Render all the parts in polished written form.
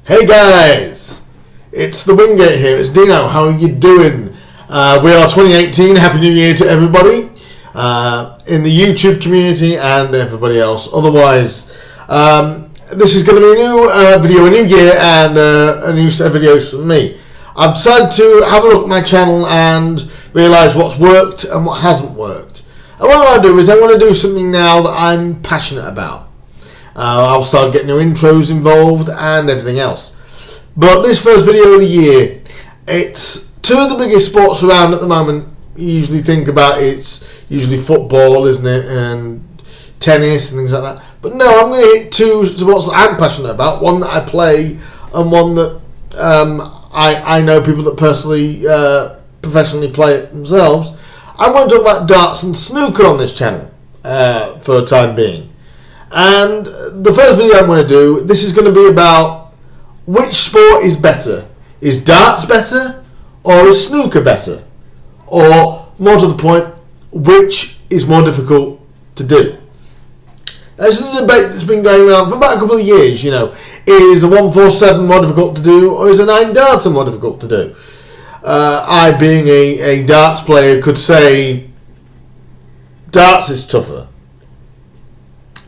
Hey guys, it's the Wingate here. It's Dino. How are you doing? We are 2018. Happy New Year to everybody in the YouTube community and everybody else. Otherwise, this is going to be a new video, a new year, and a new set of videos from me. I've decided to have a look at my channel and realise what's worked and what hasn't worked. And what I want to do is I want to do something now that I'm passionate about. I'll start getting new intros involved and everything else. But this first video of the year, it's two of the biggest sports around at the moment. You usually think about it's usually football, isn't it, and tennis and things like that. But no, I'm going to hit two sports that I'm passionate about. One that I play and one that I know people that personally, professionally play it themselves. I want to talk about darts and snooker on this channel for the time being. And the first video I'm going to do, this is going to be about which sport is better. Is darts better or is snooker better? Or, more to the point, which is more difficult to do? This is a debate that's been going around for about a couple of years, you know. Is a 147 more difficult to do or is a 9 darter more difficult to do? I, being a darts player, could say darts is tougher.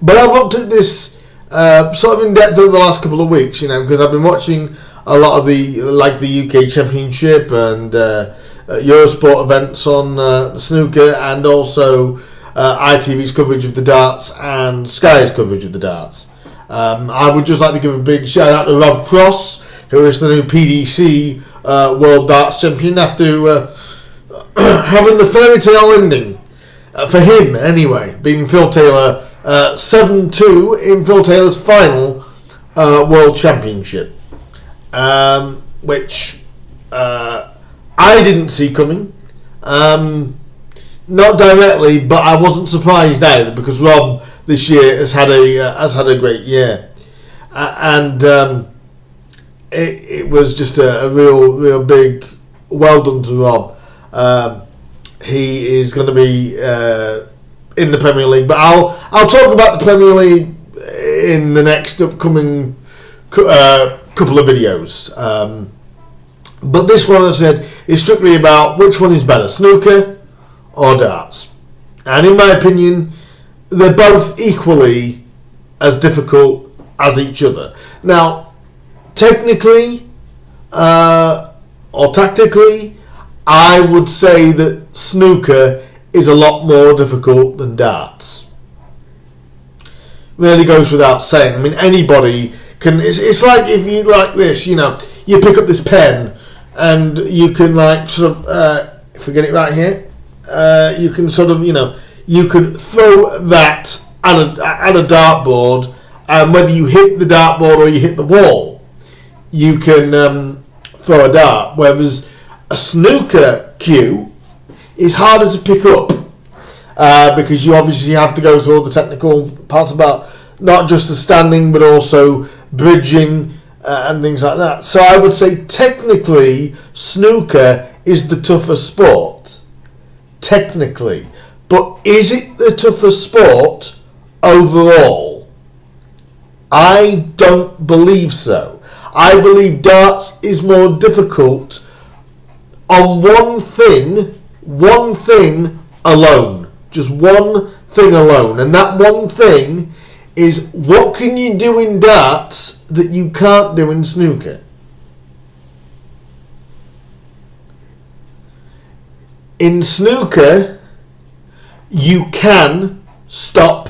But I've looked at this sort of in depth over the last couple of weeks, you know, because I've been watching a lot of the UK Championship and Eurosport events on the snooker, and also ITV's coverage of the darts and Sky's coverage of the darts. I would just like to give a big shout out to Rob Cross, who is the new PDC World Darts Champion, after having the fairy tale ending for him anyway, being Phil Taylor. 7-2 in Phil Taylor's final World Championship, which I didn't see coming, not directly, but I wasn't surprised either, because Rob this year has had a great year, and it was just a real big well done to Rob. He is going to be in the Premier League, but I'll talk about the Premier League in the next upcoming couple of videos. But this one, as I said, is strictly about which one is better, snooker or darts. And in my opinion, they're both equally as difficult as each other. Now, technically or tactically, I would say that snooker is a lot more difficult than darts. Really goes without saying. I mean, anybody can. It's like if you like this, you know, you pick up this pen and you can like sort of, if we get it right here, you can sort of, you know, you could throw that at a dartboard, and whether you hit the dartboard or you hit the wall, you can throw a dart. Whereas a snooker cue is harder to pick up because you obviously have to go through all the technical parts about not just the standing but also bridging and things like that. So I would say technically snooker is the tougher sport. Technically. But is it the tougher sport overall? I don't believe so. I believe darts is more difficult on one thing alone. Just one thing alone. And that one thing is, what can you do in darts that you can't do in snooker? In snooker, you can stop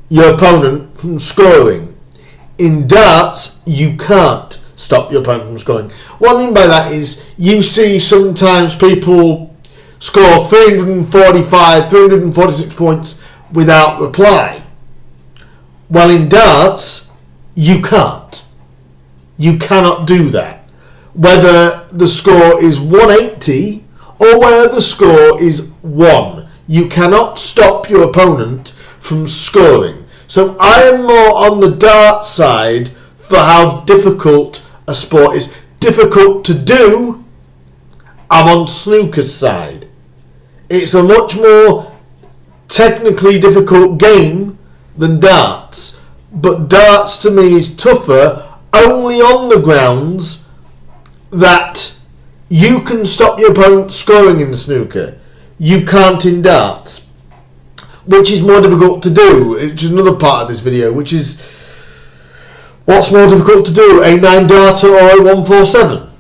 your opponent from scoring. In darts, you can't stop your opponent from scoring. What I mean by that is, you see sometimes people score 345, 346 points without reply. Well, in darts, you can't. You cannot do that. Whether the score is 180 or whether the score is 1, you cannot stop your opponent from scoring. So I am more on the dart side for how difficult a sport is. Difficult to do, I'm on snooker's side. It's a much more technically difficult game than darts, but darts to me is tougher only only on the grounds that you can stop your opponent scoring in snooker. You can't in darts, which is more difficult to do. Which is another part of this video, which is what's more difficult to do, a 9-darter or a 147?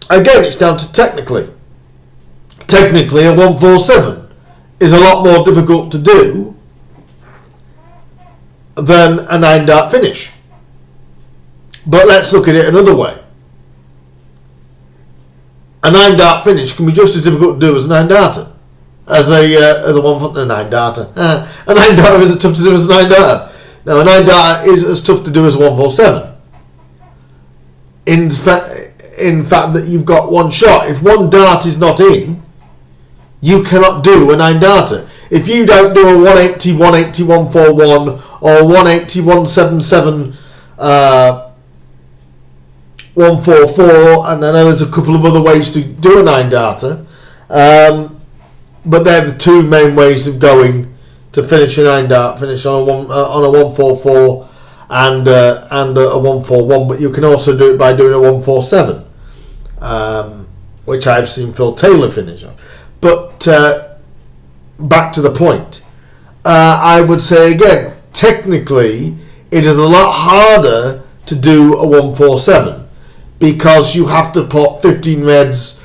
Again, it's down to technically. Technically, a 147 is a lot more difficult to do than a 9-dart finish. But let's look at it another way. A 9-dart finish can be just as difficult to do as a 9-darter. As a 9-darter. A 9-darter is as tough to do as a 9-darter. Now, a 9-darter is as tough to do as a 147. In fact, that you've got one shot. If one dart is not in, you cannot do a 9-darter. If you don't do a 180, 180, 141 or 180, 177, 144, and I know there's a couple of other ways to do a 9-darter, but they're the two main ways of going to finish a 9-dart finish on a 144 and a 141. But you can also do it by doing a 147, which I've seen Phil Taylor finish on. But back to the point, I would say again, technically, it is a lot harder to do a 147 because you have to put 15 reds,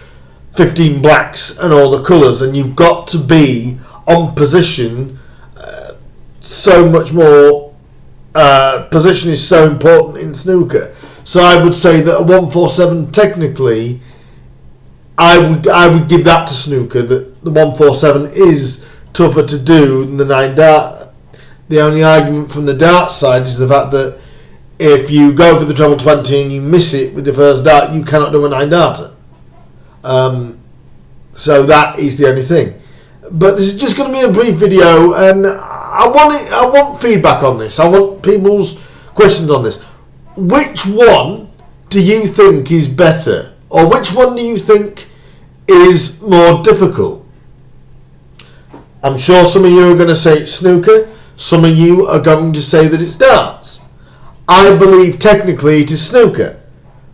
15 blacks, and all the colours, and you've got to be on position. So much more. Position is so important in snooker. So I would say that a 147 technically, I would give that to snooker, that the 147 is tougher to do than the 9-dart. The only argument from the dart side is the fact that if you go for the treble 20 and you miss it with the first dart, you cannot do a 9-darter. So that is the only thing. But this is just going to be a brief video, and I want feedback on this. I want people's questions on this. Which one do you think is better? Or which one do you think is more difficult? I'm sure some of you are going to say it's snooker. Some of you are going to say that it's darts. I believe technically it is snooker.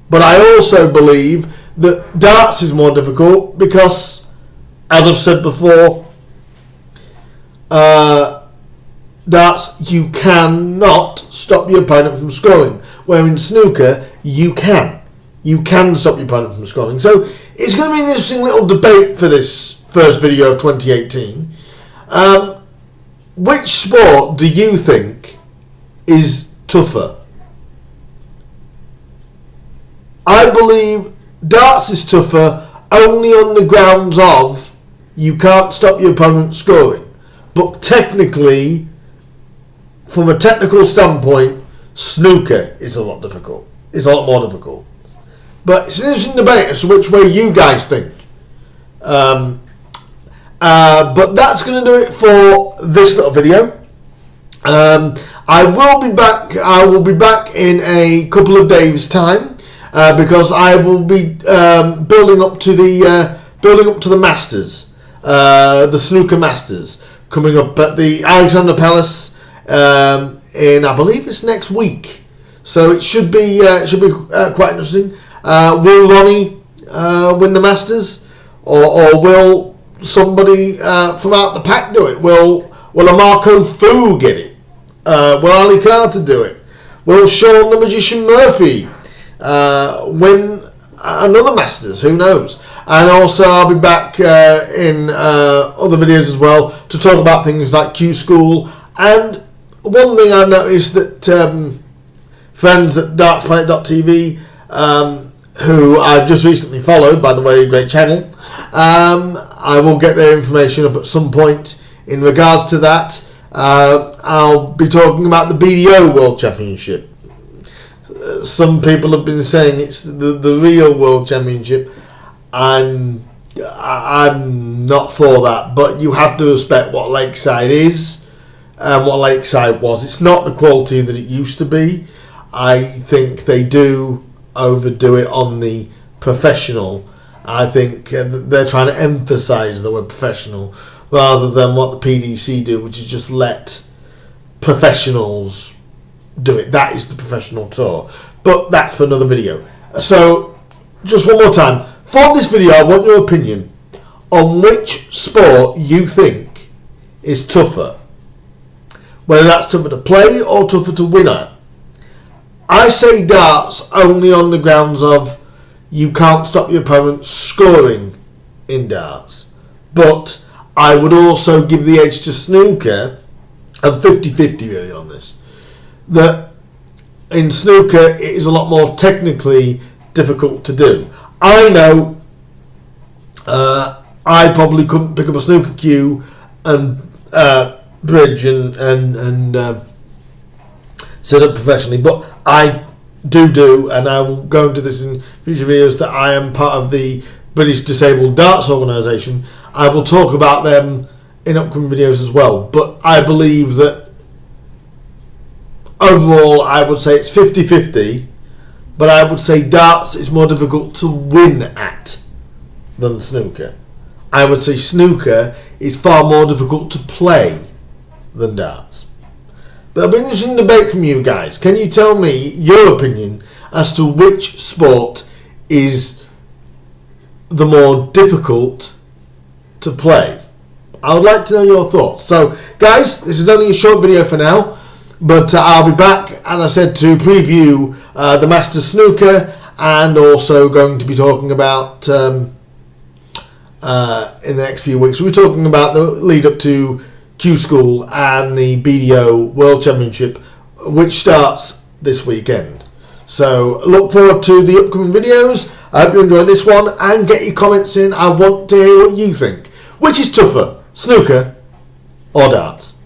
But I also believe that darts is more difficult because, as I've said before, darts, you cannot stop your opponent from scoring. Where in snooker, you can. You can stop your opponent from scoring. So it's going to be an interesting little debate for this first video of 2018. Which sport do you think is tougher? I believe darts is tougher only on the grounds of you can't stop your opponent scoring. But technically, from a technical standpoint, snooker is a lot difficult. It's a lot more difficult. But it's an interesting debate as to which way you guys think. But that's going to do it for this little video. I will be back. I will be back in a couple of days' time because I will be building up to the Masters, the snooker Masters, coming up at the Alexandra Palace in, I believe it's next week. So it should be quite interesting. Will Ronnie win the Masters, or will somebody from out the pack do it? Will a Marco Fu get it? Will Ali Carter do it? Will Sean the Magician Murphy win another Masters? Who knows? And also I'll be back in other videos as well to talk about things like Q School. And one thing I've noticed that friends at dartsplanet.tv, who I've just recently followed, by the way, a great channel, I will get their information up at some point in regards to that. I'll be talking about the BDO World Championship. Some people have been saying it's the real World Championship. I'm not for that, but you have to respect what Lakeside is and what Lakeside was. It's not the quality that it used to be. I think they do overdo it on the professional. I think they're trying to emphasise the word professional rather than what the PDC do, which is just let professionals do it. That is the professional tour. But that's for another video. So, just one more time. For this video, I want your opinion on which sport you think is tougher. Whether that's tougher to play or tougher to win at. I say darts only on the grounds of you can't stop your opponent scoring in darts. But I would also give the edge to snooker. I'm 50-50 really on this. That in snooker it is a lot more technically difficult to do. I know I probably couldn't pick up a snooker cue and bridge and set up professionally, but I do, and I will go into this in future videos, that I am part of the British Disabled Darts Organisation. I will talk about them in upcoming videos as well, but I believe that overall I would say it's 50-50, but I would say darts is more difficult to win at than snooker. I would say snooker is far more difficult to play than darts. But I've been interested in debate from you guys. Can you tell me your opinion as to which sport is the more difficult to play? I would like to know your thoughts. So, guys, this is only a short video for now, but I'll be back, as I said, to preview the Masters Snooker, and also going to be talking about in the next few weeks. We'll be talking about the lead up to Q School and the BDO World Championship, which starts this weekend. So look forward to the upcoming videos. I hope you enjoyed this one, and get your comments in. I want to hear what you think. Which is tougher, snooker or darts?